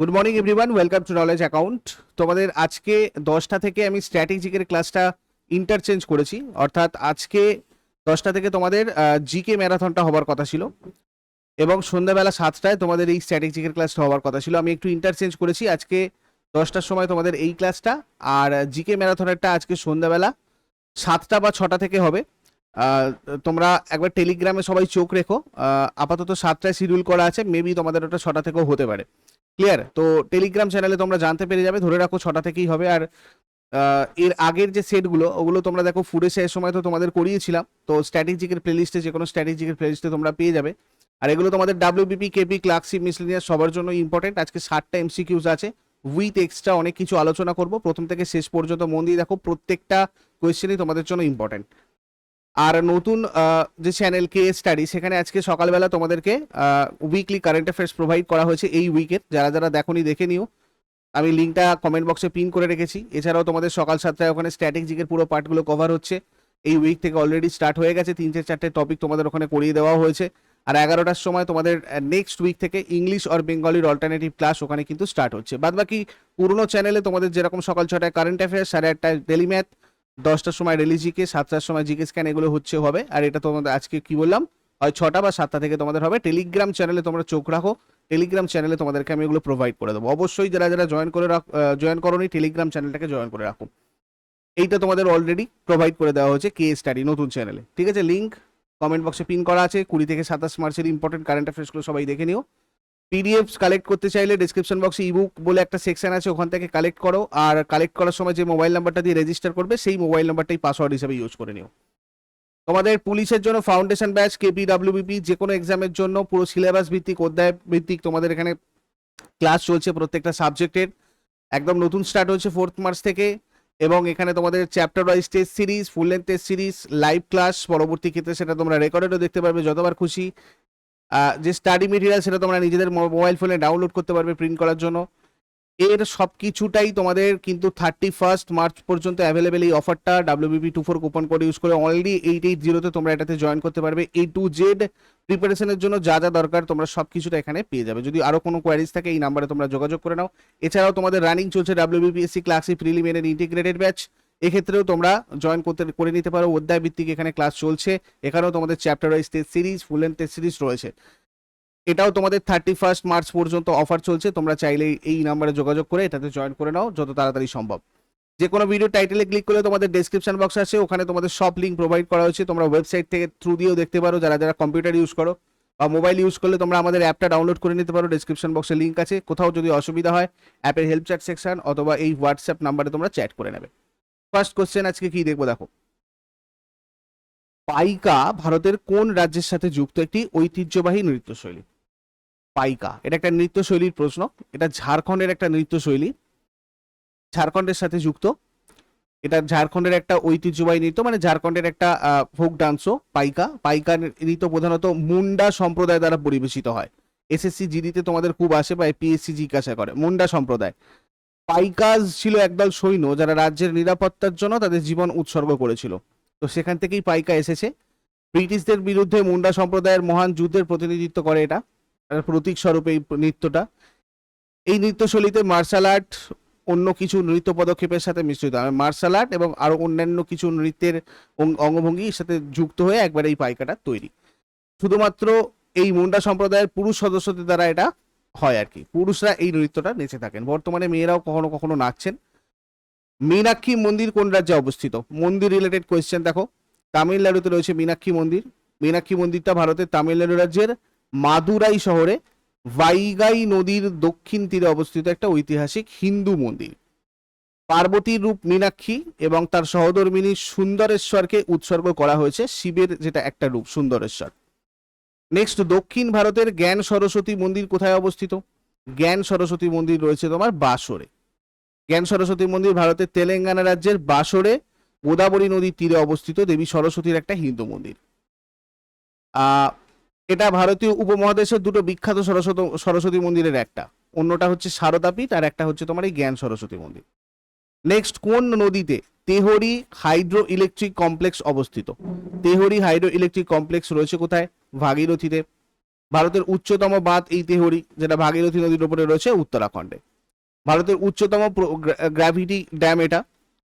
Good morning everyone, welcome to knowledge account. তোমাদের আজকে 10টা থেকে আমি স্ট্র্যাটেজিকের ক্লাসটা ইন্টারচেঞ্জ করেছি, অর্থাৎ আজকে 10টা থেকে তোমাদের জিকে ম্যারাথনটা হবার কথা ছিল এবং সন্ধ্যাবেলা 7টায় তোমাদের এই স্ট্র্যাটেজিকের ক্লাসটা হবার কথা ছিল। আমি একটু ইন্টারচেঞ্জ করেছি, আজকে 10টার সময় তোমাদের এই ক্লাসটা আর জিকে ম্যারাথনেরটা আজকে সন্ধ্যাবেলা 7টা বা 6টা থেকে হবে। তোমরা একবার টেলিগ্রামে সবাই চোখ রেখো। আপাতত 7টায় শিডিউল করা আছে, মেবি তোমাদের ওটা 6টা থেকেও হতে পারে। ক্লিয়ার? তো টেলিগ্রাম চ্যানেলে তোমরা জানতে পেরে যাবে, ধরে রাখো 6টা থেকেই হবে। আর এর আগের যে সেটগুলো ওগুলো তোমরা দেখো ফুডে শেষের সময় তো তোমাদের করিয়েছিলাম, তো স্ট্র্যাটেজিকের প্লেলিস্টে যে কোনো স্ট্র্যাটেজিকের প্লেলিস্টে তোমরা পেয়ে যাবে। আর এগুলো তোমাদের ডাব্লিউবিপি, কেপি, ক্লার্কশিপ, মিসলেনিয়াস সবার জন্য ইম্পর্টেন্ট। আজকে 60টা এমসিকিউজ আছে উইথ এক্সট্রা অনেক কিছু আলোচনা করব। প্রথম থেকে শেষ পর্যন্ত মন দিয়ে দেখো, প্রত্যেকটা কোয়েশ্চেনই তোমাদের জন্য ইম্পর্টেন্ট। আর নতুন যে চ্যানেল কে স্টাডি, সেখানে আজকে সকালবেলা তোমাদেরকে উইকলি কারেন্ট অ্যাফেয়ার্স প্রোভাইড করা হয়েছে এই উইকের। যারা যারা দেখোনি দেখে নিও, আমি লিঙ্কটা কমেন্ট বক্সে পিন করে রেখেছি। এছাড়াও তোমাদের সকাল 7টায় ওখানে স্ট্র্যাটেজিকের পুরো পার্টগুলো কভার হচ্ছে। এই উইক থেকে অলরেডি স্টার্ট হয়ে গেছে, 3-4টে টপিক তোমাদের ওখানে করিয়ে দেওয়া হয়েছে। আর 11টার সময় তোমাদের নেক্সট উইক থেকে ইংলিশ আর বেঙ্গলির অল্টারনেটিভ ক্লাস ওখানে কিন্তু স্টার্ট হচ্ছে। বাদবাকি পুরোনো চ্যানেলে তোমাদের যেরকম সকাল 6টায় কারেন্ট অ্যাফেয়ার্স, 8:30টায় ডেলি ম্যাথ, 10টার সময় রেলি জিকে, 7টার সময় জিকে স্ক্যান, এগুলো হবে। আর এটা তোমাদের আজকে কি বললাম, হয় 6টা বা 7টা থেকে তোমাদের হবে। টেলিগ্রাম চ্যানেলে তোমরা চোখ রাখো, টেলিগ্রাম চ্যানেলে তোমাদেরকে আমি এগুলো প্রোভাইড করে দেবো। অবশ্যই যারা যারা জয়েন করোনি, টেলিগ্রাম চ্যানেলটাকে জয়েন করে রাখো। এইটা তোমাদের অলরেডি প্রোভাইড করে দেওয়া হয়েছে কে স্টাডি নতুন চ্যানেলে, ঠিক আছে? লিঙ্ক কমেন্ট বক্সে পিন করা আছে। 20 থেকে 27 মার্চের ইম্পর্টেন্ট কারেন্ট অ্যাফেয়ার্সগুলো সবাই দেখে নিও। পিডিএফস কালেক্ট করতে চাইলে ডিসক্রিপশন বক্সে ইবুক বলে একটা সেকশন আছে, ওখান থেকে কালেক্ট করো। আর কালেক্ট করার সময় যে মোবাইল নাম্বারটা দিয়ে রেজিস্টার করবে, সেই মোবাইল নাম্বারটাই পাসওয়ার্ড হিসেবে ইউজ করে নিও। তোমাদের পুলিশের জন্য ফাউন্ডেশন ব্যাচ, কেপি, ডাব্লিউবিপি, যে কোনো এক্সামের জন্য পুরো সিলেবাস ভিত্তিক, অধ্যায় ভিত্তিক তোমাদের এখানে ক্লাস চলছে প্রত্যেকটা সাবজেক্টের। একদম নতুন স্টার্ট হচ্ছে 4 মার্চ থেকে। এবং এখানে তোমাদের chapter wise test series, full length test series, live class, পরবর্তী ক্ষেত্রে সেটা তোমরা রেকর্ডেডও দেখতে পারবে যতবার খুশি। যে স্টাডি মেটেরিয়াল সেটা তোমরা নিজেদের মোবাইল ফোনে ডাউনলোড করতে পারবে প্রিন্ট করার জন্য। এর সব কিছুটাই তোমাদের কিন্তু 31 মার্চ পর্যন্ত অ্যাভেলেবেল। এই অফারটা WBP24 কুপন কোড ইউজ করে অনলি 880-তে তোমরা এটাতে জয়েন করতে পারবে। A to Z প্রিপারেশনের জন্য যা যা দরকার তোমরা সব কিছুটা এখানে পেয়ে যাবে। যদি আরও কোনো কোয়ারিজ থাকে এই নাম্বারে তোমরা যোগাযোগ করে নাও। এছাড়াও তোমাদের রানিং চলছে WBPSC classic preliminary integrated batch, এক্ষেত্রেও তোমরা জয়েন করে নিতে পারো। অধ্যায় ভিত্তিক এখানে ক্লাস চলছে। এখানেও তোমাদের chapter wise test series, full length test series রয়েছে। এটাও তোমাদের 31 মার্চ পর্যন্ত অফার চলছে। তোমরা চাইলে এই নাম্বারে যোগাযোগ করে এটাতে জয়েন করে নাও যত তাড়াতাড়ি সম্ভব। যে কোনো ভিডিও টাইটেলে ক্লিক করলে তোমাদের ডেসক্রিপশন বক্স আছে, ওখানে তোমাদের সব লিঙ্ক প্রোভাইড করা হয়েছে। তোমরা ওয়েবসাইট থেকে থ্রু দিয়েও দেখতে পারো, যারা যারা কম্পিউটার ইউজ করো বা মোবাইল ইউজ করলে তোমরা আমাদের অ্যাপটা ডাউনলোড করে নিতে পারো। ডেসক্রিপশন বক্সে লিঙ্ক আছে। কোথাও যদি অসুবিধা হয় অ্যাপের হেল্প চ্যাট সেকশন অথবা এই হোয়াটসঅ্যাপ নাম্বারে তোমরা চ্যাট করে নেবে। ফার্স্ট কোশ্চেন আজকে কি দেখবো দেখো, পাইকা ভারতের কোন রাজ্যের সাথে যুক্ত একটি ঐতিহ্যবাহী নৃত্যশৈলী? পাইকা এটা একটা নৃত্যশৈলীর প্রশ্ন। এটা ঝাড়খণ্ডের একটা নৃত্যশৈলী, ঝাড়খণ্ডের সাথে যুক্ত। এটা ঝাড়খণ্ডের একটা ঐতিহ্যবাহী নৃত্য, মানে ঝাড়খণ্ডের একটা ফোক ডান্সও পাইকা। পাইকা নৃত্য প্রধানত মুন্ডা সম্প্রদায় দ্বারা পরিবেশিত হয়। এসএসসি জিডিতে তোমাদের খুব আসে বা পিএসসি জিজ্ঞাসা করে মুন্ডা সম্প্রদায়। পাইকাজ ছিল একদল সৈন্য যারা রাজ্যের নিরাপত্তার জন্য তাদের জীবন উৎসর্গ করেছিল। তো সেখান থেকেই পাইকা এসেছে। ব্রিটিশদের বিরুদ্ধে মুন্ডা সম্প্রদায়ের মহান যুদ্ধের প্রতিনিধিত্ব করে এটা, প্রতীক স্বরূপ এই নৃত্যটা। এই নৃত্যশৈলীতে মার্শাল আর্ট অন্য কিছু নৃত্য পদক্ষেপের সাথে মিশ্রিত হয়। মার্শাল আর্ট এবং আরো অন্যান্য কিছু নৃত্যের অঙ্গভঙ্গির সাথে যুক্ত হয়ে একবার এই পাইকাটা তৈরি। শুধুমাত্র এই মুন্ডা সম্প্রদায়ের পুরুষ সদস্যদের দ্বারা এটা হয় আর কি। পুরুষরা এই নৃত্যটা নেচে থাকেন। বর্তমানে মেয়েরাও কখনো কখনো নাচছেন। মীনাক্ষী মন্দির কোন রাজ্যে অবস্থিত? মন্দির রিলেটেড কোয়েশ্চেন দেখো। তামিলনাড়ুতে রয়েছে মীনাক্ষী মন্দির। মীনাক্ষী মন্দিরটা ভারতের তামিলনাড়ু রাজ্যের মাদুরাই শহরে ভাইগাই নদীর দক্ষিণ তীরে অবস্থিত একটা ঐতিহাসিক হিন্দু মন্দির। পার্বতীর রূপ মীনাক্ষী এবং তার সহধর্মিনী সুন্দরেশ্বরকে উৎসর্গ করা হয়েছে শিবের যেটা একটা রূপ সুন্দরেশ্বর। নেক্সট, দক্ষিণ ভারতের জ্ঞান সরস্বতী মন্দির কোথায় অবস্থিত? জ্ঞান সরস্বতী মন্দির রয়েছে তোমার বাসরে। জ্ঞান সরস্বতী মন্দির ভারতের তেলেঙ্গানা রাজ্যের বাসরে গোদাবরী নদীর তীরে অবস্থিত দেবী সরস্বতীর একটা হিন্দু মন্দির। এটা ভারতীয় উপমহাদেশের দুটো বিখ্যাত সরস্বতী মন্দিরের একটা, অন্যটা হচ্ছে সারদাপীঠ আর একটা হচ্ছে তোমার এই জ্ঞান সরস্বতী মন্দির। নেক্সট, কোন নদীতে তেহরি হাইড্রো ইলেকট্রিক কমপ্লেক্স অবস্থিত? তেহরি হাইড্রো ইলেকট্রিক কমপ্লেক্স রয়েছে কোথায়? ভাগীরথীতে। ভারতের উচ্চতম বাঁধ এই তেহরি, যেটা ভাগীরথী নদীর উপরে রয়েছে উত্তরাখণ্ডে। ভারতের উচ্চতম গ্র্যাভিটি ড্যাম এটা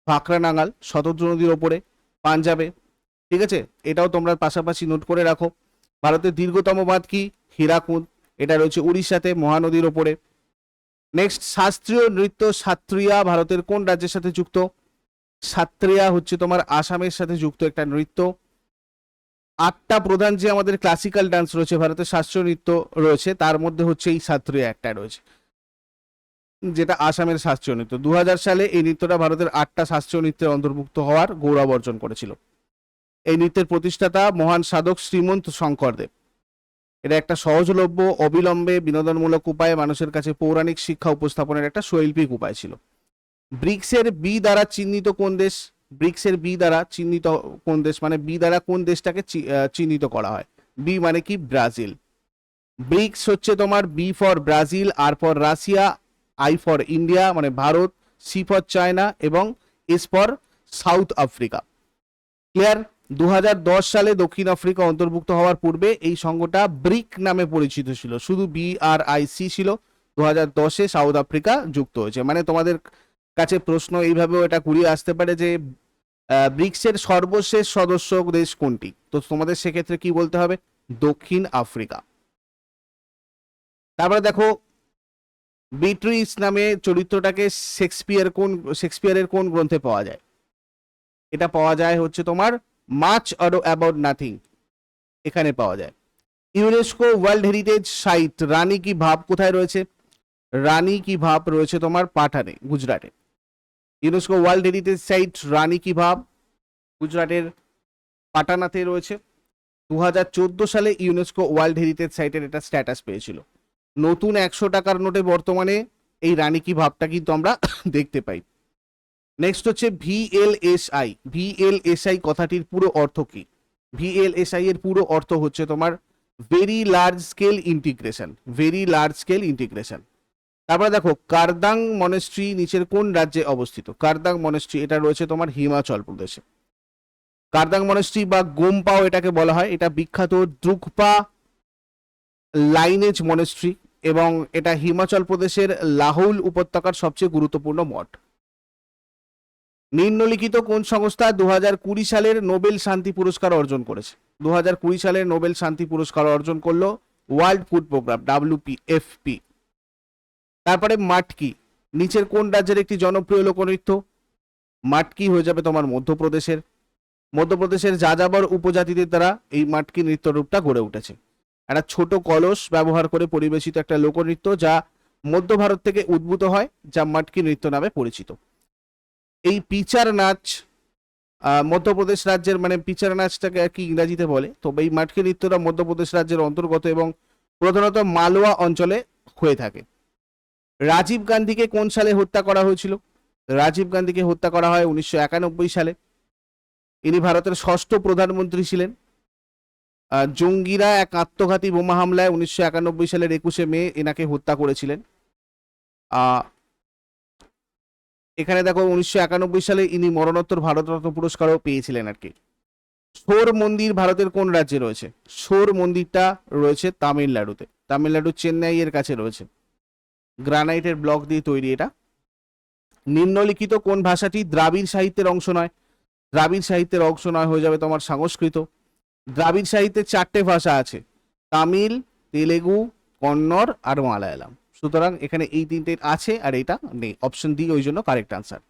ভাকরা নাঙ্গাল শতদ্রু নদীর ওপরে পাঞ্জাবে। ঠিক আছে, এটাও তোমরা পাশাপাশি নোট করে রাখো। ভারতের দীর্ঘতম বাঁধ কি? হীরাকুদ, এটা রয়েছে উড়িষ্যাতে মহানদীর ওপরে। নেক্সট, শাস্ত্রীয় নৃত্য সাত্রিয়া ভারতের কোন রাজ্যের সাথে যুক্ত? সাত্রিয়া হচ্ছে তোমার আসামের সাথে যুক্ত একটা নৃত্য। 8টা প্রধান যে আমাদের ক্লাসিক্যাল ডান্স রয়েছে, ভারতের শাস্ত্রীয় নৃত্য রয়েছে, তার মধ্যে হচ্ছে এই সাত্রিয়া একটা রয়েছে, যেটা আসামের শাস্ত্রীয় নৃত্য। 2000 সালে এই নৃত্যটা ভারতের 8টা শাস্ত্রীয় নৃত্যের অন্তর্ভুক্ত হওয়ার গৌরব অর্জন করেছিল। এই নৃত্যের প্রতিষ্ঠাতা মহান সাধক শ্রীমন্ত শঙ্করদেব। এটা একটা সহজলভ্য, অবিলম্বে বিনোদনমূলক উপায়ে মানুষের কাছে পৌরাণিক শিক্ষা উপস্থাপনের একটা শৈল্পিক উপায় ছিল। ব্রিক্সের বি দ্বারা চিহ্নিত কোন দেশ? ব্রিক্সের বি দ্বারা চিহ্নিত কোন দেশ, মানে বি দ্বারা কোন দেশটাকে চিহ্নিত করা হয়? বি মানে কি? ব্রাজিল। ব্রিক্স হচ্ছে তোমার B for Brazil, R for Russia, I for India মানে ভারত, সি ফর চায়না এবং S for South Africa. Clear? 2010 সালে দক্ষিণ আফ্রিকা অন্তর্ভুক্ত হওয়ার পূর্বে এই সংঘটা ব্রিক নামে পরিচিত ছিল, শুধু BRIC ছিল। 2010-এ সাউথ আফ্রিকা যুক্ত হয়েছে। মানে তোমাদের কাছে প্রশ্ন এইভাবেও এটা ঘুরিয়ে আসতে পারে যে ব্রিক্সের সর্বশেষ সদস্য দেশ কোনটি? তো তোমাদের সেক্ষেত্রে কি বলতে হবে? দক্ষিণ আফ্রিকা। তারপরে দেখো, বিট্রিস নামে চরিত্রটাকে শেক্সপিয়ারের কোন গ্রন্থে পাওয়া যায়? এটা পাওয়া যায় হচ্ছে তোমার মাচ অর অ্যাবাউট নাথিং, এখানে পাওয়া যায়। ইউনেস্কো ওয়ার্ল্ড হেরিটেজ সাইট রানী কি ভাব কোথায় রয়েছে? রানী কি ভাব রয়েছে তোমার পাঠানে, গুজরাটে। ইউনেস্কো ওয়ার্ল্ড হেরিটেজ সাইট রানী কি ভাব গুজরাটের পাটানাতে রয়েছে। 2014 সালে ইউনেস্কো ওয়ার্ল্ড হেরিটেজ সাইটের এটা স্ট্যাটাস পেয়েছিল। নতুন 100 টাকার নোটে বর্তমানে এই রানী কি ভাবটা কিন্তু আমরা দেখতে পাই। নেক্সট হচ্ছে VLSI। VLSI কথাটির পুরো অর্থ কি? VLSI এর পুরো অর্থ হচ্ছে তোমার very large scale integration, very large scale integration. তারপরে দেখো, কারদাং মনেস্ট্রি নিচের কোন রাজ্যে অবস্থিত? কারদাং মনেস্ট্রি এটা রয়েছে তোমার হিমাচল প্রদেশে। কারদাং মনেস্ট্রি বা গোমপাও এটাকে বলা হয়, এটা বিখ্যাত দ্রুকপা লাইনেজ মনেস্ট্রি এবং এটা হিমাচল প্রদেশের লাহৌল উপত্যকার সবচেয়ে গুরুত্বপূর্ণ মঠ। নিম্নলিখিত কোন সংস্থা 2020 সালের নোবেল শান্তি পুরস্কার অর্জন করেছে? 2020 সালের নোবেল শান্তি পুরস্কার অর্জন করলো ওয়ার্ল্ড ফুড প্রোগ্রাম, WFP। তারপরে মাটকি নিচের কোন রাজ্যের একটি জনপ্রিয় লোকনৃত্য? মাটকি হয়ে যাবে তোমার মধ্যপ্রদেশের। মধ্যপ্রদেশের যাযাবর উপজাতিদের দ্বারা এই মাটকি নৃত্য রূপটা গড়ে উঠেছে। একটা ছোট কলস ব্যবহার করে পরিবেশিত একটা লোকনৃত্য যা মধ্য ভারত থেকে উদ্ভূত হয়, যা মাটকি নৃত্য নামে পরিচিত। এই পিচার নাচ মধ্যপ্রদেশ রাজ্যের, মানে পিচার নাচটাকে আর কি ইংরাজিতে বলে, তো এই মাটকি নৃত্যটা মধ্যপ্রদেশ রাজ্যের অন্তর্গত এবং প্রধানত মালওয়া অঞ্চলে হয়ে থাকে। রাজীব গান্ধীকে কোন সালে হত্যা করা হয়েছিল? রাজীব গান্ধীকে হত্যা করা হয় 1991 সালে। ইনি ভারতের ষষ্ঠ প্রধানমন্ত্রী ছিলেন। জঙ্গিরা এক আত্মঘাতী বোমা হামলায় 1991 সালের 21শে মে এনাকে হত্যা করেছিলেন। এখানে দেখো 1991 সালে ইনি মরণোত্তর ভারতরত্ন পুরস্কারও পেয়েছিলেন আর কি। শোর মন্দির ভারতের কোন রাজ্যে রয়েছে? শোর মন্দিরটা রয়েছে তামিলনাড়ুতে, তামিলনাড়ুর চেন্নাই এর কাছে রয়েছে। গ্রানাইটের ব্লক দিয়ে তৈরি এটা। নিম্নলিখিত কোন ভাষাটি দ্রাবিড় সাহিত্যের অংশ নয়? দ্রাবিড় সাহিত্যের অংশ নয় হয়ে যাবে তোমার সংস্কৃত। দ্রাবিড় সাহিত্যে 4টে ভাষা আছে, তামিল, তেলেগু, কন্নড় আর মালায়ালাম। সুতরাং এখানে এই 3টে আছে আর এটা নেই, অপশন ডি ওই জন্য কারেক্ট আনসার।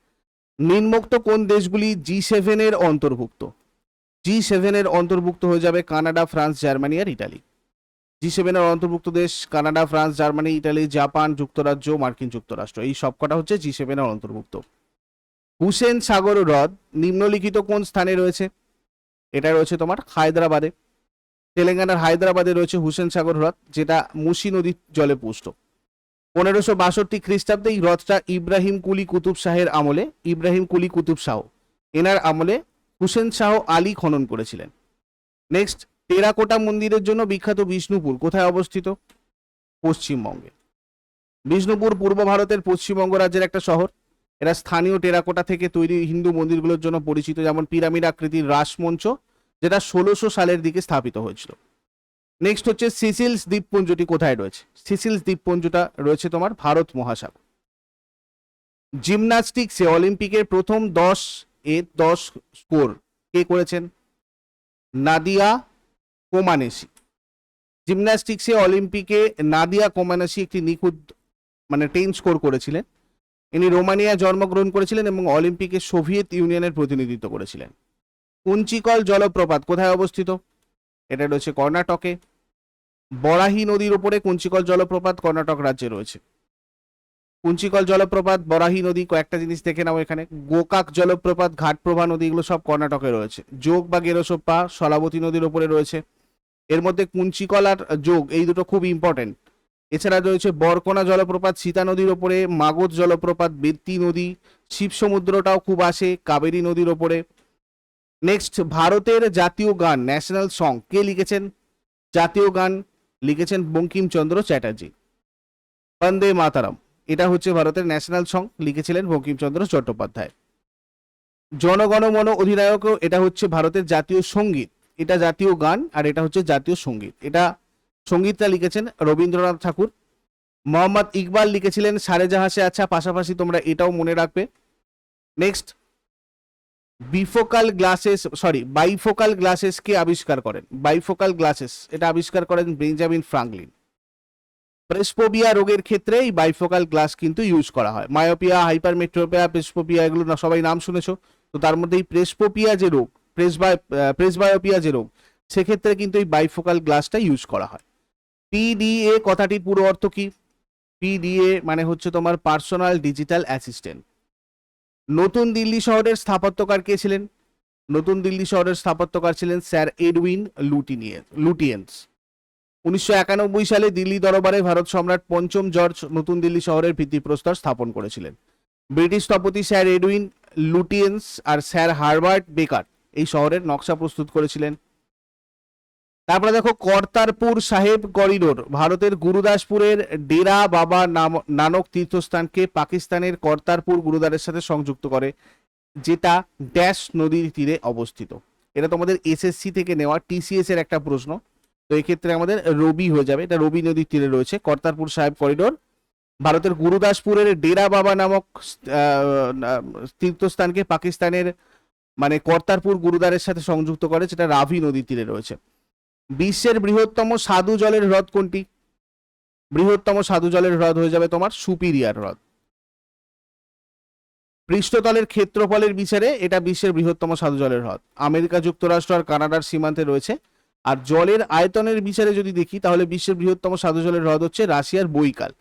নিম্নোক্ত কোন দেশগুলি G7 এর অন্তর্ভুক্ত? G7 এর অন্তর্ভুক্ত হয়ে যাবে কানাডা, ফ্রান্স, জার্মানি আর ইটালি। G7 এর অন্তর্ভুক্ত দেশ Canada, France, Germany, Italy, Japan, যুক্তরাজ্য, মার্কিন যুক্তরাষ্ট্র, এই সবকটা হচ্ছে G7 এর অন্তর্ভুক্ত। হুসেন সাগর হ্রদ নিম্নলিখিত কোন স্থানে রয়েছে? এটা রয়েছে তোমার হায়দ্রাবাদে। তেলেঙ্গানার হায়দ্রাবাদে রয়েছে হুসেন সাগর হ্রদ, যেটা মুসি নদীর জলে পুষ্ট। 1562 খ্রিস্টাব্দে এই হ্রদটা ইব্রাহিম কুলি কুতুব শাহের আমলে, ইব্রাহিম কুলি কুতুব শাহ এনার আমলে হুসেন শাহ আলী খনন করেছিলেন। নেক্সট, টেরাকোটা মন্দিরের জন্য বিখ্যাত বিষ্ণুপুর কোথায় অবস্থিত? পশ্চিমবঙ্গে। বিষ্ণুপুর পূর্ব ভারতের পশ্চিমবঙ্গ রাজ্যের একটা শহর। এরা স্থানীয় টেরাকোটা থেকে তৈরি হিন্দু মন্দিরগুলোর জন্য পরিচিত, যেমন পিরামিড আকৃতির রাসমঞ্চ, যেটা 1600 সালের দিকে স্থাপিত হয়েছিল। নেক্সট হচ্ছে সিসিলস দ্বীপপুঞ্জটি কোথায় রয়েছে? সিসিলস দ্বীপপুঞ্জটা রয়েছে তোমার ভারত মহাসাগর। জিমন্যাস্টিক্সে অলিম্পিকের প্রথম 10 স্কোর কে করেছেন? নাদিয়া কোমানেসি। জিমন্যাস্টিক্সে অলিম্পিকে নাদিয়া কোমানেসি একটি নিখুঁত 10 স্কোর করেছিলেন। ইনি রোমানিয়া জন্মগ্রহণ করেছিলেন এবং অলিম্পিকে সোভিয়েত ইউনিয়নের প্রতিনিধিত্ব করেছিলেন। কুঞ্চিকল জলপ্রপাত কোথায় অবস্থিত? এটা রয়েছে কর্ণাটকে। বরাহী নদীর উপরে কুঞ্চিকল জলপ্রপাত কর্ণাটক রাজ্যে রয়েছে। কুঞ্চিকল জলপ্রপাত, বরাহী নদী, কয়েকটা জিনিস দেখে নাও এখানে। গোকাক জলপ্রপাত, ঘাটপ্রভা নদী, এগুলো সব কর্ণাটকে রয়েছে। যোগ বা গেরোসোপ্পা শলাবতী নদীর উপরে রয়েছে। এর মধ্যে কুঞ্চিকল আর যোগ এই দুটো খুব ইম্পর্টেন্ট। এছাড়া রয়েছে বরকোনা জলপ্রপাত সীতা নদীর ওপরে, মাগধ জলপ্রপাত বেত্তি নদী, শিব সমুদ্রটাও খুব আসে কাবেরী নদীর ওপরে। নেক্সট, ভারতের জাতীয় গান ন্যাশনাল সং কে লিখেছেন? জাতীয় গান লিখেছেন বঙ্কিমচন্দ্র চ্যাটার্জি। বন্দে মাতারাম, এটা হচ্ছে ভারতের ন্যাশনাল সং, লিখেছিলেন বঙ্কিমচন্দ্র চট্টোপাধ্যায়। জনগণমন অধিনায়ক, এটা হচ্ছে ভারতের জাতীয় সঙ্গীত। এটা জাতীয় গান আর এটা হচ্ছে জাতীয় সঙ্গীত। এটা সঙ্গীতটা লিখেছেন রবীন্দ্রনাথ ঠাকুর। মোহাম্মদ ইকবাল লিখেছিলেন সারে জাহাসে আচ্ছা। পাশাপাশি তোমরা এটাও মনে রাখবে। নেক্সট, বাইফোকাল গ্লাসেস কে আবিষ্কার করেন? বাইফোকাল গ্লাসেস এটা আবিষ্কার করেন বেঞ্জামিন ফ্রাঙ্কলিন। প্রেসপোবিয়া রোগের ক্ষেত্রে এই বাইফোকাল গ্লাস কিন্তু ইউজ করা হয়। মায়োপিয়া, হাইপারমেট্রোপিয়া, প্রেসপোপিয়া, এগুলো না সবাই নাম শুনেছো। তো তার মধ্যে এই প্রেসপোপিয়া যে রোগ, প্রেসবায়োপিয়া যে রোগ, সেক্ষেত্রে কিন্তু এই বাইফোকাল গ্লাসটা ইউজ করা হয়। পিডিএ কথাটির পুরো অর্থ কি? পিডিএ মানে হচ্ছে তোমার পার্সোনাল ডিজিটাল অ্যাসিস্ট্যান্ট। নতুন দিল্লি শহরের স্থাপত্যকার কে ছিলেন? নতুন দিল্লি শহরের স্থাপত্যকার ছিলেন স্যার এডউইন লুটিয়েন্স। 1991 সালে দিল্লি দরবারে ভারত সম্রাট পঞ্চম জর্জ নতুন দিল্লি শহরের ভিত্তিপ্রস্তর স্থাপন করেছিলেন। ব্রিটিশ স্থপতি স্যার এডউইন লুটিয়েন্স আর স্যার হার্বার্ট বেকার এই শহরের নকশা প্রস্তুত করেছিলেন। তারপরে দেখো, কর্তারপুর সাহেব করিডোর ভারতের গুরুদাসপুরের ডেরা বাবা নানক তীর্থস্থানকে পাকিস্তানের কর্তারপুর গুরুদ্বারের সাথে সংযুক্ত করে, যেটা ড্যাশ নদীর তীরে অবস্থিত। এটা তোমাদের এসএসসি থেকে নেওয়া টিসিএস এর একটা প্রশ্ন। তো এক্ষেত্রে আমাদের রবি হয়ে যাবে। এটা রবি নদীর তীরে রয়েছে কর্তারপুর সাহেব করিডোর। ভারতের গুরুদাসপুরের ডেরা বাবা নামক তীর্থস্থানকে পাকিস্তানের কর্তারপুর গুরুদ্বারের সাথে সংযুক্ত করে, যেটা রাভি নদীর তীরে রয়েছে। বিশ্বের বৃহত্তম স্বাদু জলের হ্রদ কোনটি? বৃহত্তম স্বাদু জলের হ্রদ হয়ে যাবে তোমার সুপিরিয়ার হ্রদ। পৃষ্ঠতলের ক্ষেত্রফলের বিচারে এটা বিশ্বের বৃহত্তম স্বাদু জলের হ্রদ। আমেরিকা যুক্তরাষ্ট্র আর কানাডার সীমান্তে রয়েছে। আর জলের আয়তনের বিচারে যদি দেখি তাহলে বিশ্বের বৃহত্তম স্বাদু জলের হ্রদ হচ্ছে রাশিয়ার বৈকাল।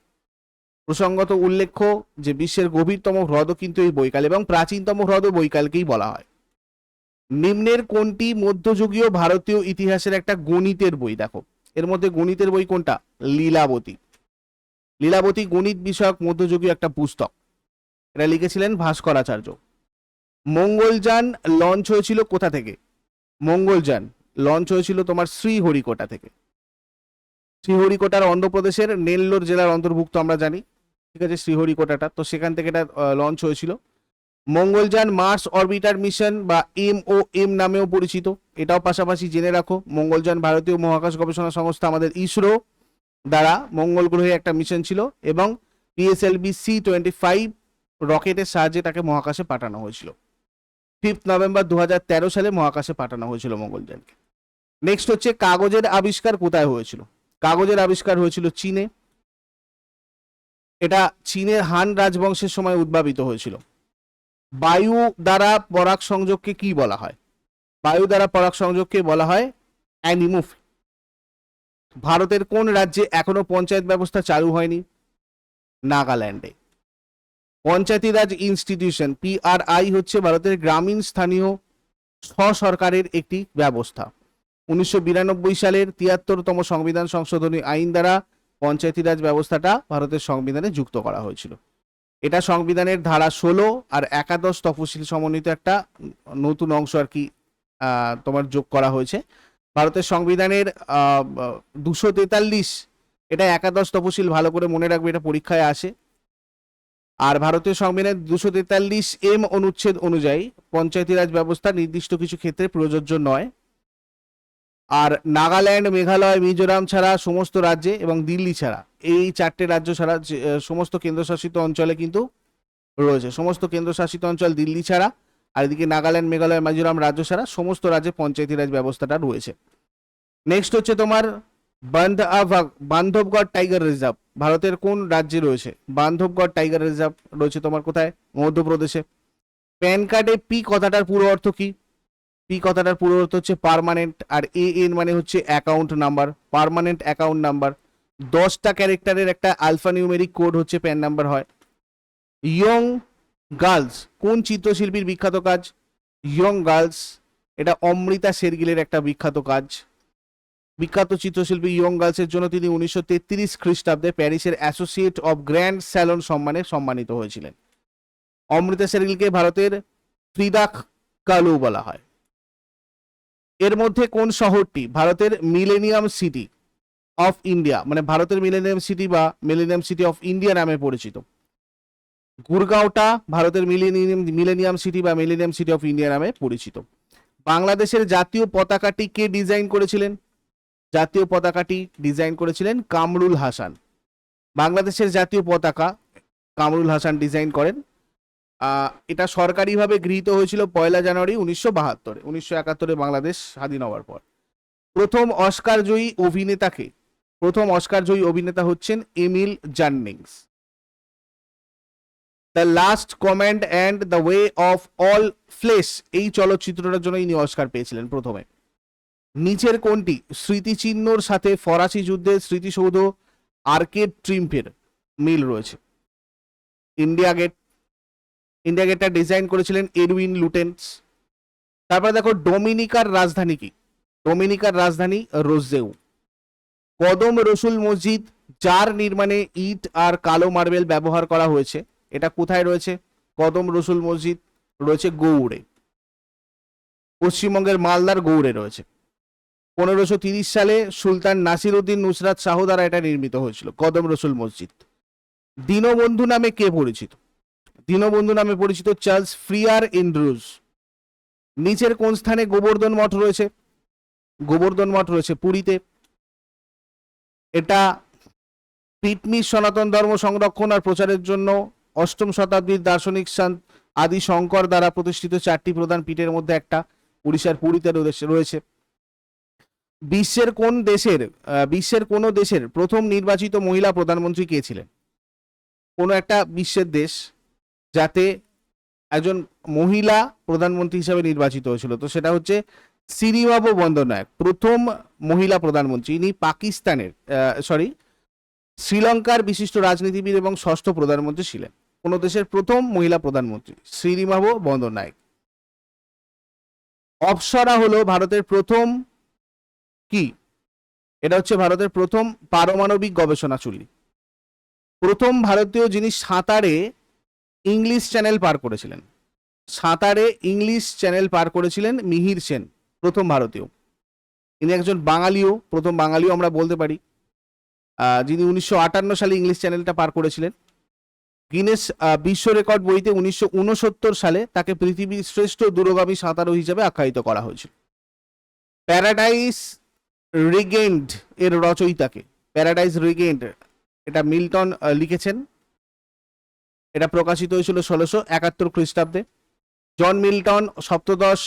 প্রসঙ্গত উল্লেখ্য যে বিশ্বের গভীরতম হ্রদও কিন্তু এই বৈকাল এবং প্রাচীনতম হ্রদও বৈকালকেই বলা হয়। নিম্নের কোনটি মধ্যযুগীয় ভারতীয় ইতিহাসের একটা গণিতের বই? দেখো এর মধ্যে গণিতের বই কোনটা? লীলাবতী। লীলাবতী গণিত বিষয়ক মধ্যযুগীয় একটা পুস্তক। এটা লিখেছিলেন ভাস্করাচার্য। মঙ্গলযান লঞ্চ হয়েছিল কোথা থেকে? মঙ্গলযান লঞ্চ হয়েছিল তোমার শ্রীহরিকোটা থেকে। শ্রীহরিকোটার অন্ধ্রপ্রদেশের নেল্লোর জেলার অন্তর্ভুক্ত আমরা জানি, ঠিক আছে, শ্রীহরিকোটাটা। তো সেখান থেকে এটা লঞ্চ হয়েছিল। মঙ্গলযান মার্স অরবিটার মিশন বা MOM নামেও পরিচিত, এটাও পাশাপাশি জেনে রাখো। মঙ্গলযান ভারতীয় মহাকাশ গবেষণা সংস্থা আমাদের ইসরো দ্বারা মঙ্গল গ্রহে একটা মিশন ছিল এবং PSLV C-25 রকেটের সাহায্যে তাকে মহাকাশে পাঠানো হয়েছিল। 5 নভেম্বর 2013 সালে মহাকাশে পাঠানো হয়েছিল মঙ্গলযানকে। নেক্সট হচ্ছে কাগজের আবিষ্কার কোথায় হয়েছিল? কাগজের আবিষ্কার হয়েছিল চীনে। এটা চীনের হান রাজবংশের সময় উদ্ভাবিত হয়েছিল। বায়ু দ্বারা পরাগ সংযোগকে কি বলা হয়? বায়ু দ্বারা পরাগ সংযোগকে বলা হয় অ্যানিমোফি। ভারতের কোন রাজ্যে এখনো পঞ্চায়েত ব্যবস্থা চালু হয়নি? নাগাল্যান্ডে। পঞ্চায়েতি রাজ ইনস্টিটিউশন PRI হচ্ছে ভারতের গ্রামীণ স্থানীয় স্ব-সরকারের একটি ব্যবস্থা। 1992 সালের 73তম সংবিধান সংশোধনী আইন দ্বারা পঞ্চায়েতি রাজ ব্যবস্থাটা ভারতের সংবিধানে যুক্ত করা হয়েছিল। এটা সংবিধানের ধারা 16 আর একাদশ তফসিল সমন্বিত একটা নতুন অংশ আর কি তোমার যোগ করা হয়েছে। ভারতের সংবিধানের 243 এটা একাদশ তফসিল, ভালো করে মনে রাখবে, এটা পরীক্ষায় আসে। আর ভারতীয় সংবিধানের 243M অনুচ্ছেদ অনুযায়ী পঞ্চায়েতি রাজ ব্যবস্থা নির্দিষ্ট কিছু ক্ষেত্রে প্রযোজ্য নয়। আর নাগাল্যান্ড, মেঘালয়, মিজোরাম ছাড়া সমস্ত রাজ্যে এবং দিল্লি ছাড়া এই 4টে রাজ্য ছাড়া সমস্ত কেন্দ্রশাসিত অঞ্চলে কিন্তু রয়েছে। সমস্ত কেন্দ্রশাসিত অঞ্চল দিল্লি ছাড়া, আর এদিকে নাগাল্যান্ড, মেঘালয়, মিজোরাম রাজ্য ছাড়া সমস্ত রাজ্যে পঞ্চায়েতি রাজ ব্যবস্থাটা রয়েছে। নেক্সট হচ্ছে তোমার বান্ধবগড় টাইগার রিজার্ভ ভারতের কোন রাজ্যে রয়েছে? বান্ধবগড় টাইগার রিজার্ভ রয়েছে তোমার কোথায়? মধ্যপ্রদেশে। প্যান কার্ডে পি কথাটার পুরো অর্থ কি? পি কথাটার পুরো অর্থ হচ্ছে পার্মানেন্ট, আর এন মানে হচ্ছে account number, permanent account number. 10টা ক্যারেক্টারের একটা আলফানিউমেরিক কোড হচ্ছে প্যান নাম্বার হয়। ইয়ং গার্লস কোন চিত্রশিল্পীর বিখ্যাত কাজ? ইয়ং গার্লস এটা অমৃতা শেরগিলের একটা বিখ্যাত কাজ। বিখ্যাত চিত্রশিল্পী ইয়ং গার্লসের জন্য তিনি 1933 খ্রিস্টাব্দে প্যারিসের অ্যাসোসিয়েট অফ গ্র্যান্ড স্যালন সম্মানে সম্মানিত হয়েছিলেন। অমৃতা শেরগিলকে ভারতের ফ্রিদা কালো বলা হয়। এর মধ্যে কোন শহরটি ভারতের মিলেনিয়াম সিটি অফ ইন্ডিয়া, মানে ভারতের মিলেনিয়াম সিটি বা মিলেনিয়াম সিটি অফ ইন্ডিয়া নামে পরিচিত? গুরগাঁওটা ভারতের মিলেনিয়াম সিটি বা মিলেনিয়াম সিটি অফ ইন্ডিয়া নামে পরিচিত। বাংলাদেশের জাতীয় পতাকাটি কে ডিজাইন করেছিলেন? জাতীয় পতাকাটি ডিজাইন করেছিলেন কামরুল হাসান। বাংলাদেশের জাতীয় পতাকা কামরুল হাসান ডিজাইন করেন। এটা সরকারিভাবে গৃহীত হয়েছিল 1 জানুয়ারি 1972। 1971 বাংলাদেশ স্বাধীন হওয়ার পর। প্রথম অস্কার জয়ী অভিনেতাকে? প্রথম অস্কার জয়ী অভিনেতা হচ্ছেন Emil Jannings. The last command and the way of all flesh এই চলচ্চিত্রটার জন্য ইনি অস্কার পেয়েছিলেন প্রথমে। নিচের কোনটি স্মৃতিচিহ্নর সাথে ফরাসি যুদ্ধের স্মৃতিসৌধ আর্কেড ট্রিম্ফের মিল রয়েছে? India Gate. ইন্ডিয়া গেটটা ডিজাইন করেছিলেন এডউইন লুটেন্স। তারপরে দেখো ডোমিনিকার রাজধানী কি? ডোমিনিকার রাজধানী রোজেউ। কদম রসুল মসজিদ যার নির্মাণে ইট আর কালো মার্বেল ব্যবহার করা হয়েছে, এটা কোথায় রয়েছে? কদম রসুল মসজিদ রয়েছে গৌড়ে, পশ্চিমবঙ্গের মালদার গৌড়ে রয়েছে। 1530 সালে সুলতান নাসির উদ্দিন নুসরাত শাহ দ্বারা এটা নির্মিত হয়েছিল কদম রসুল মসজিদ। দীনবন্ধু নামে কে পরিচিত? দীনবন্ধু নামে পরিচিত চার্লস ফ্রিয়ার এন্ড্রুজ। নিচের কোন স্থানে গোবর্ধন মঠ রয়েছে? গোবর্ধন মঠ রয়েছে পুরীতে। এটা পিটমিস সনাতন ধর্ম সংরক্ষণ আর প্রচারের জন্য 8ম শতাব্দীর দার্শনিক আদি শঙ্কর দ্বারা প্রতিষ্ঠিত 4টি প্রধান পীঠের মধ্যে একটা। উড়িষ্যার পুরীতে রয়েছে। বিশ্বের কোন দেশের প্রথম নির্বাচিত মহিলা প্রধানমন্ত্রী কে ছিলেন? কোনো একটা বিশ্বের দেশ যাতে একজন মহিলা প্রধানমন্ত্রী হিসাবে নির্বাচিত হয়েছিল, তো সেটা হচ্ছে শ্রীবাবু বন্দরনায়ক, প্রথম মহিলা প্রধানমন্ত্রী। ইনি শ্রীলঙ্কার বিশিষ্ট রাজনীতিবিদ এবং 6ষ্ঠ প্রধানমন্ত্রী ছিলেন। কোন দেশের প্রথম মহিলা প্রধানমন্ত্রী? শ্রীবাবু বন্দরনায়ক। অপ্সরা হলো ভারতের প্রথম কি? এটা হচ্ছে ভারতের প্রথম পারমাণবিক গবেষণা চুল্লি। প্রথম ভারতীয় যিনি সাঁতারে ইংলিশ চ্যানেল পার করেছিলেন? সাঁতারে ইংলিশ চ্যানেল পার করেছিলেন মিহির সেন, প্রথম ভারতীয়। ইনি একজন বাঙালিও, প্রথম বাঙালিও আমরা বলতে পারি, যিনি 1958 সালে ইংলিশ চ্যানেলটা পার করেছিলেন। গিনেস বিশ্ব রেকর্ড বইতে 1969 সালে তাকে পৃথিবীর শ্রেষ্ঠ দূরগামী সাঁতারু হিসেবে আখ্যায়িত করা হয়েছিল। প্যারাডাইস রিগেন্ড এর রচয়িতাকে? প্যারাডাইস রিগেন্ড এটা মিল্টন লিখেছেন। এটা প্রকাশিত হয়েছিল 1671 খ্রিস্টাব্দে। জন মিল্টন সপ্তদশ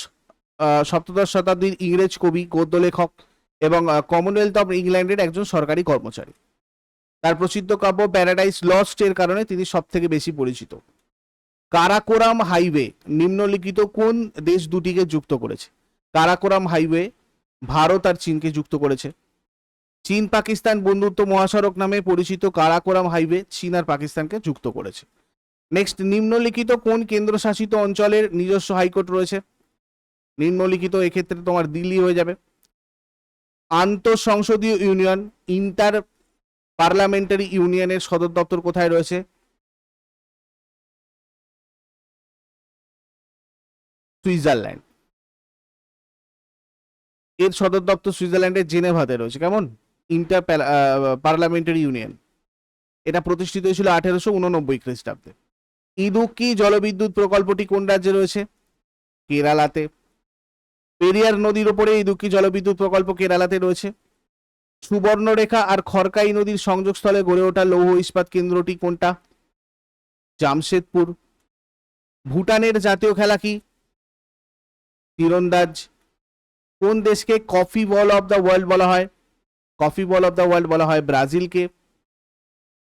শতাব্দীর ইংরেজ কবি, গদ্য লেখক এবং কমনওয়েলথ অফ ইংল্যান্ডের একজন সরকারি কর্মচারী। তার প্রসিদ্ধ কাব্য প্যারাডাইস লস্ট এর কারণে তিনি সব থেকে বেশি পরিচিত। কারাকোরাম হাইওয়ে নিম্নলিখিত কোন দেশ দুটিকে যুক্ত করেছে? কারাকোরাম হাইওয়ে ভারত আর চীনকে যুক্ত করেছে। চীন পাকিস্তান বন্ধুত্ব মহাসড়ক নামে পরিচিত কারাকোরাম হাইওয়ে চীন আর পাকিস্তানকে যুক্ত করেছে। নেক্সট, নিম্নলিখিত কোন কেন্দ্রশাসিত অঞ্চলের নিজস্ব হাইকোর্ট রয়েছে? নিম্নলিখিত, এক্ষেত্রে তোমার দিল্লি হয়ে যাবে। আন্তঃ সংসদীয় ইউনিয়ন ইন্টার পার্লামেন্টারি ইউনিয়নের সদর দপ্তর কোথায় রয়েছে? সুইজারল্যান্ড। এর সদর দপ্তর সুইজারল্যান্ডের জেনেভাতে রয়েছে। কেমন? Inter parliamentary union. এটা প্রতিষ্ঠিত হয়েছিল 1889 খ্রিস্টাব্দে। ইদুক্কি জলবিদ্যুৎ প্রকল্পটি কোন রাজ্যে রয়েছে? কেরালাতে। পেরিয়ার নদীর উপরে ইদুক্কি জলবিদ্যুৎ প্রকল্প কেরালাতে রয়েছে। সুবর্ণরেখা আর খড়কাই নদীর সংযোগস্থলে গড়ে ওঠা লৌহ ইস্পাত কেন্দ্রটি কোনটা? জামশেদপুর। ভুটানের জাতীয় খেলা কি? তীরন্দাজ। কোন দেশকে coffee ball of the world বলা হয়? Coffee ball of the world বলা হয় ব্রাজিলকে।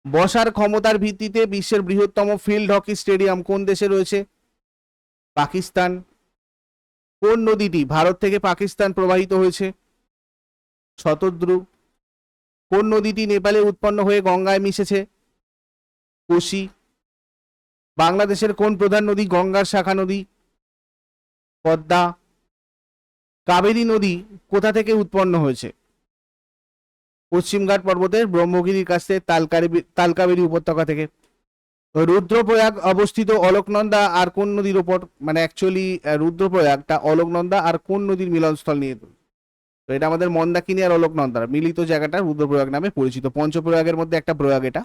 বসার ক্ষমতার ভিত্তিতে বিশ্বের বৃহত্তম ফিল্ড হকি স্টেডিয়াম কোন দেশে রয়েছে? পাকিস্তান। কোন নদীটি ভারত থেকে পাকিস্তান প্রবাহিত হয়েছে? শতদ্রু। কোন নদীটি নেপালে উৎপন্ন হয়ে গঙ্গায় মিশেছে? কোশি। বাংলাদেশের কোন প্রধান নদী গঙ্গার শাখা নদী? পদ্মা। কাবেরী নদী কোথা থেকে উৎপন্ন হয়েছে? পশ্চিমঘাট পর্বতের ব্রহ্মগিরির কাছে তালকাবেরী উপত্যকা থেকে। রুদ্রপ্রয়াগ অবস্থিত অলোকনন্দা আর কোন নদীর ওপর, মানে অ্যাকচুয়ালি রুদ্রপ্রয়াগটা অলোকনন্দা আর কোন নদীর মিলনস্থল নিয়ে? তো এটা আমাদের মন্দাকিনী আর অলোকনন্দার মিলিত জায়গাটা রুদ্রপ্রয়াগ নামে পরিচিত। পঞ্চপ্রয়াগের মধ্যে একটা প্রয়াগ এটা।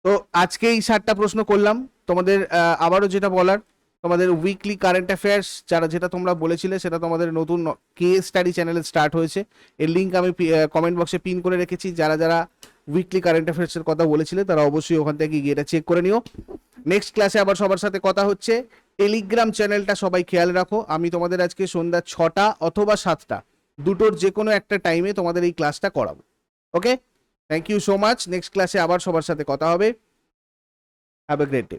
তো আজকে এই 7টা প্রশ্ন করলাম তোমাদের। আবারও যেটা বলার, তোমাদের উইকলি কারেন্ট অ্যাফেয়ার্স যেটা তোমরা বলেছিলে সেটা তোমাদের নতুন কে স্টাডি চ্যানেলে স্টার্ট হয়েছে। এর লিঙ্ক আমি কমেন্ট বক্সে পিন করে রেখেছি। যারা যারা উইকলি কারেন্ট অ্যাফেয়ার্সের কথা বলেছিলে তারা অবশ্যই ওখান থেকে গিয়ে এটা চেক করে নিও। নেক্সট ক্লাসে আবার সবার সাথে কথা হচ্ছে। টেলিগ্রাম চ্যানেলটা সবাই খেয়াল রাখো। আমি তোমাদের আজকে সন্ধ্যা 6টা অথবা 7টা দুটোর যে কোনো একটা টাইমে তোমাদের এই ক্লাসটা করাবো। Okay, thank you so much. Next ক্লাসে আবার সবার সাথে কথা হবে। Have a great day.